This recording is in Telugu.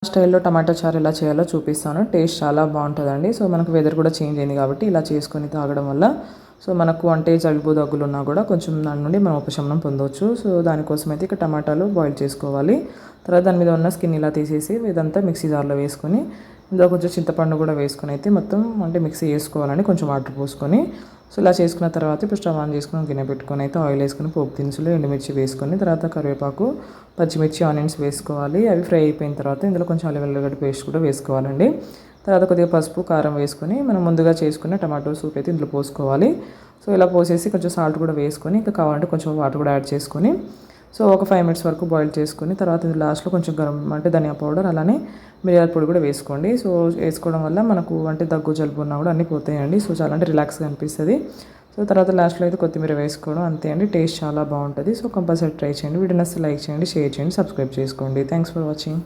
స్టైల్లో టమాటా చారు ఎలా చేయాలో చూపిస్తాను. టేస్ట్ చాలా బాగుంటుందండి. సో మనకు వెదర్ కూడా చేంజ్ అయింది కాబట్టి ఇలా చేసుకొని తాగడం వల్ల సో మనకు అంటే జలుబు దగ్గులు ఉన్నా కూడా కొంచెం దాని నుండి మనం ఉపశమనం పొందవచ్చు. సో దానికోసం అయితే ఇక టమాటాలు బాయిల్ చేసుకోవాలి. తర్వాత దాని మీద ఉన్న స్కిన్ ఇలా తీసేసి ఇదంతా మిక్సీ జార్లో వేసుకొని ఇందులో కొంచెం చింతపండు కూడా వేసుకొని అయితే మొత్తం అంటే మిక్సీ వేసుకోవాలండి, కొంచెం వాటర్ పోసుకొని. సో ఇలా చేసుకున్న తర్వాత ఇప్పుడు స్టవ్ ఆన్ చేసుకొని గిన్నె పెట్టుకొని అయితే ఆయిల్ వేసుకొని పోపు దినుసులు ఎండుమిర్చి వేసుకొని తర్వాత కరివేపాకు పచ్చిమిర్చి ఆనియన్స్ వేసుకోవాలి. అవి ఫ్రై అయిపోయిన తర్వాత ఇందులో కొంచెం అల్లం వెల్లుల్లిగడ్డ పేస్ట్ కూడా వేసుకోవాలండి. తర్వాత కొద్దిగా పసుపు కారం వేసుకొని మనం ముందుగా చేసుకున్న టమాటో సూప్ అయితే ఇందులో పోసుకోవాలి. సో ఇలా పోసేసి కొంచెం సాల్ట్ కూడా వేసుకొని ఇంకా కావాలంటే కొంచెం వాటర్ కూడా యాడ్ చేసుకొని సో ఒక 5 మినిట్స్ వరకు బాయిల్ చేసుకొని తర్వాత లాస్ట్లో కొంచెం గరం అంటే ధనియా పౌడర్ అలానే మిరియాల పొడి కూడా వేసుకోండి. సో వేసుకోవడం వల్ల మనకు అంటే దగ్గు జలుబు ఉన్నా కూడా అన్నీ పోతాయండి. సో చాలా అంటే రిలాక్స్గా అనిపిస్తుంది. సో తర్వాత లాస్ట్లో అయితే కొత్తిమీర వేసుకోవడం అంతే అండి. టేస్ట్ చాలా బాగుంటుంది. సో కంపల్సరీ ట్రై చేయండి. వీడియో నచ్చితే లైక్ చేయండి, షేర్ చేయండి, సబ్స్క్రైబ్ చేసుకోండి. Thanks for watching.